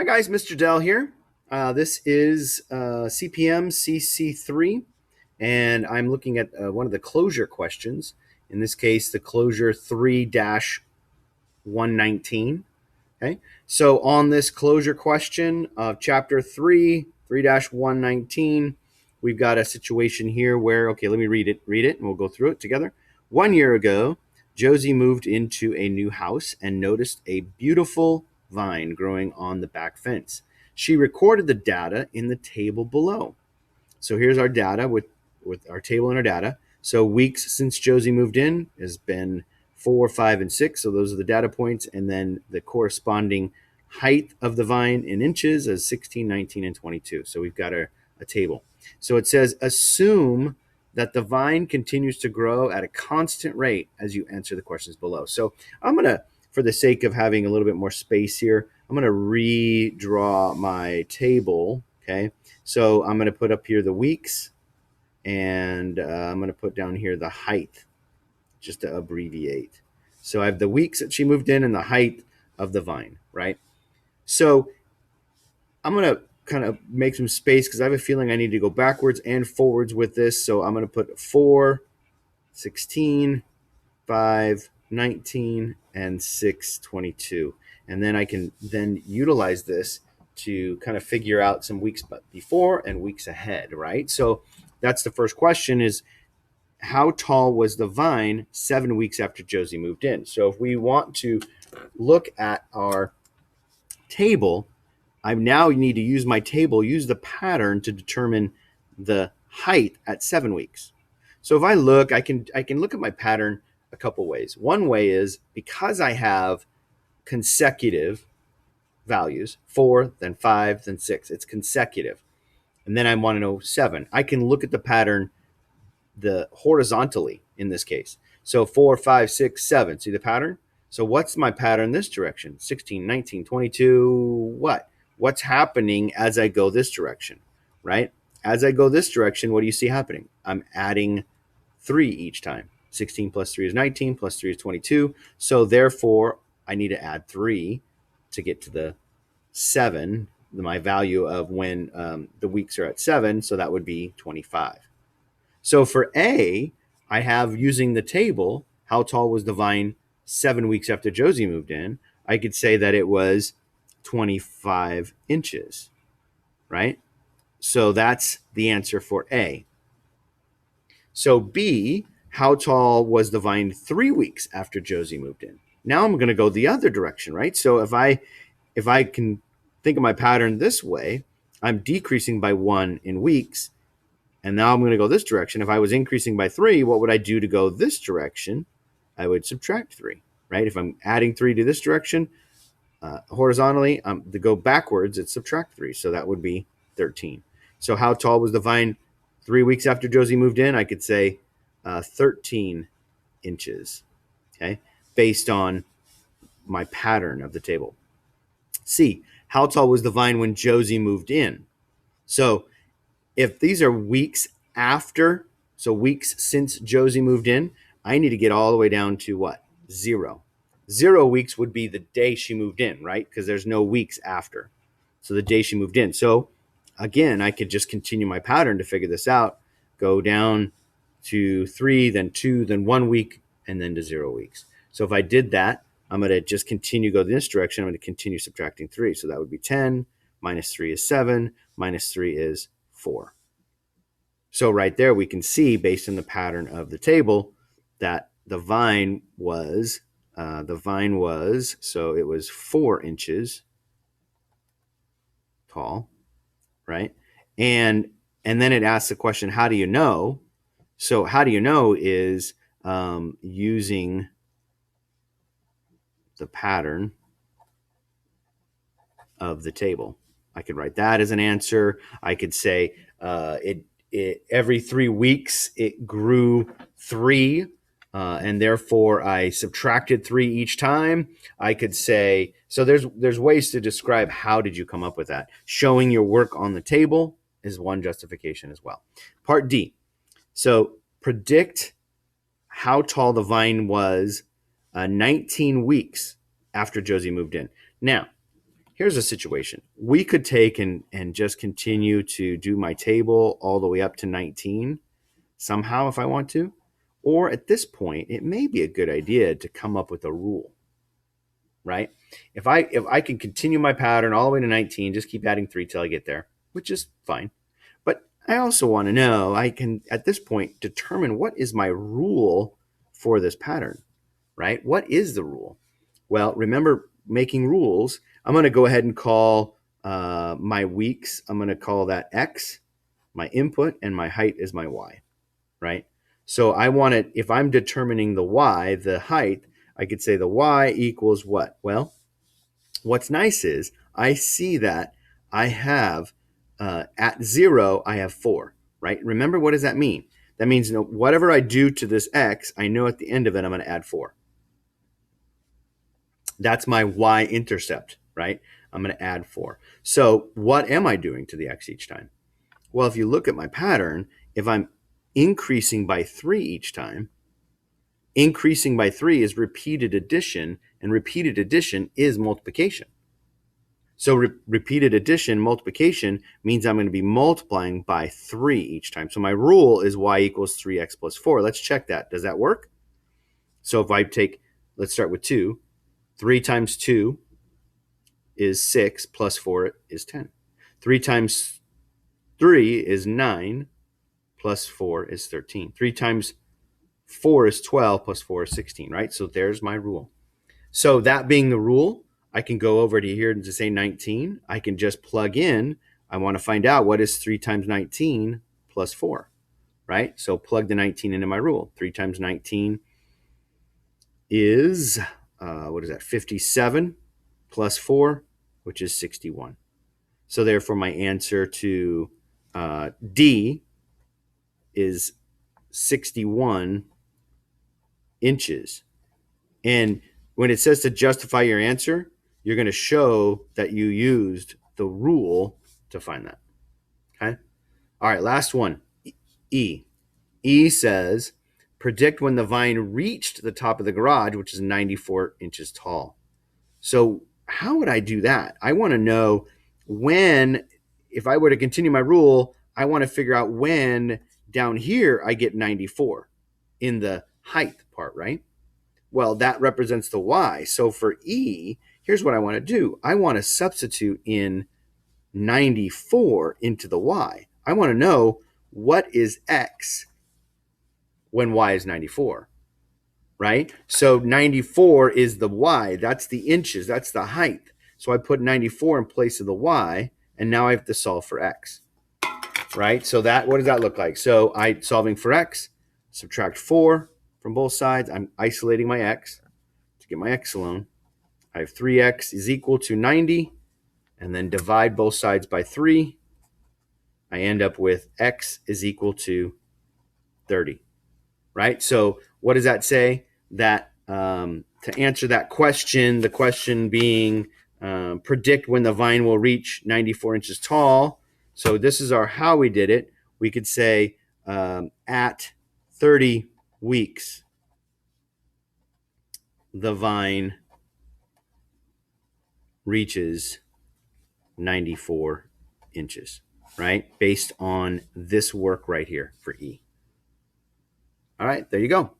Hi guys, Mr. Dell here. This is CPM CC3, and I'm looking at one of the closure questions. In this case, the closure 3-119. Okay, so on this closure question of chapter 3-119, we've got a situation here where, okay, let me read it, and we'll go through it together. 1 year ago, Josie moved into a new house and noticed a beautiful vine growing on the back fence. She recorded the data in the table below. So here's our data with our table and our data. So weeks since Josie moved in has been 4, 5, and 6. So those are the data points. And then the corresponding height of the vine in inches is 16, 19, and 22. So we've got a table. So it says, assume that the vine continues to grow at a constant rate as you answer the questions below. So I'm going to, for the sake of having a little bit more space here, I'm going to redraw my table. Okay. So I'm going to put up here the weeks, and I'm going to put down here the height, just to abbreviate. So I have the weeks that she moved in and the height of the vine, right? So I'm going to kind of make some space because I have a feeling I need to go backwards and forwards with this. So I'm going to put 4, 16, 5, 19, and 6, 22. And then I can then utilize this to kind of figure out some weeks before and weeks ahead, right? So that's the first question is, how tall was the vine 7 weeks after Josie moved in? So if we want to look at our table, I now need to use my table, use the pattern to determine the height at 7 weeks. So if I look, I can look at my pattern a couple ways. One way is because I have consecutive values, 4, then 5, then 6. It's consecutive. And then I want to know 7. I can look at the pattern the horizontally in this case. So 4, 5, 6, 7. See the pattern? So what's my pattern this direction? 16, 19, 22, what? What's happening as I go this direction, right? As I go this direction, what do you see happening? I'm adding 3 each time. 16 plus 3 is 19, plus 3 is 22. So therefore, I need to add 3 to get to the 7, my value of when the weeks are at 7. So that would be 25. So for A, I have, using the table, how tall was the vine 7 weeks after Josie moved in? I could say that it was 25 inches, right? So that's the answer for A. So B, how tall was the vine 3 weeks after Josie moved in? Now I'm going to go the other direction, right? So if I can think of my pattern this way, I'm decreasing by 1 in weeks. And now I'm going to go this direction. If I was increasing by 3, what would I do to go this direction? I would subtract 3, right? If I'm adding 3 to this direction, horizontally, to go backwards, it's subtract 3. So that would be 13. So how tall was the vine 3 weeks after Josie moved in? I could say 13 inches, okay, based on my pattern of the table. C, how tall was the vine when Josie moved in? So if these are weeks after, so weeks since Josie moved in, I need to get all the way down to what? 0. 0 weeks would be the day she moved in, right? Because there's no weeks after. So the day she moved in. So again, I could just continue my pattern to figure this out. Go down to 3, then 2, then 1 week, and then to 0 weeks. So if I did that, I'm going to just continue go this direction. I'm going to continue subtracting 3. So that would be 10, minus 3 is 7, minus 3 is 4. So right there, we can see based on the pattern of the table that the vine was, so it was 4 inches tall, right? And then it asks the question, how do you know? So how do you know is using the pattern of the table. I could write that as an answer. I could say every 3 weeks it grew 3, and therefore I subtracted 3 each time. I could say, so there's ways to describe how did you come up with that. Showing your work on the table is one justification as well. Part D. So predict how tall the vine was 19 weeks after Josie moved in. Now, here's a situation. We could take and just continue to do my table all the way up to 19 somehow if I want to. Or at this point, it may be a good idea to come up with a rule, right? If I can continue my pattern all the way to 19, just keep adding 3 till I get there, which is fine. But I also want to know, I can at this point determine what is my rule for this pattern, right? What is the rule? Well, remember making rules. I'm going to go ahead and call my weeks. I'm going to call that X, my input, and my height is my Y, right? So I want it, if I'm determining the Y, the height, I could say the Y equals what? Well, what's nice is I see that I have, at 0, I have 4, right? Remember, what does that mean? That means, you know, whatever I do to this X, I know at the end of it, I'm going to add 4. That's my y-intercept, right? I'm going to add 4. So what am I doing to the X each time? Well, if you look at my pattern, if I'm increasing by 3 each time, increasing by 3 is repeated addition, and repeated addition is multiplication. So repeated addition, multiplication, means I'm going to be multiplying by 3 each time. So my rule is y equals 3x plus 4. Let's check that. Does that work? So if I take, let's start with 2. 3 times 2 is 6, plus 4 is 10. 3 times 3 is 9, plus 4 is 13. 3 times 4 is 12, plus 4 is 16, right? So there's my rule. So that being the rule, I can go over to here to say 19. I can just plug in. I want to find out what is 3 times 19 plus 4, right? So plug the 19 into my rule. 3 times 19 is, what is that, 57 plus 4, which is 61. So therefore, my answer to D is 61 inches. And when it says to justify your answer, you're going to show that you used the rule to find that. Okay? All right, last one. E. E says, predict when the vine reached the top of the garage, which is 94 inches tall. So how would I do that? I want to know when, if I were to continue my rule, I want to figure out when down here I get 94 in the height part, right? Well, that represents the Y. So for E, here's what I want to do. I want to substitute in 94 into the Y. I want to know what is X when Y is 94, right? So 94 is the Y. That's the inches. That's the height. So I put 94 in place of the Y, and now I have to solve for X, right? So that, what does that look like? So I solving for X, subtract 4 from both sides. I'm isolating my X to get my X alone. I have 3X is equal to 90, and then divide both sides by 3. I end up with X is equal to 30, right? So what does that say? That to answer that question, the question being predict when the vine will reach 94 inches tall. So this is our how we did it. We could say at 30 weeks, the vine reaches 94 inches, right? Based on this work right here for E. All right, there you go.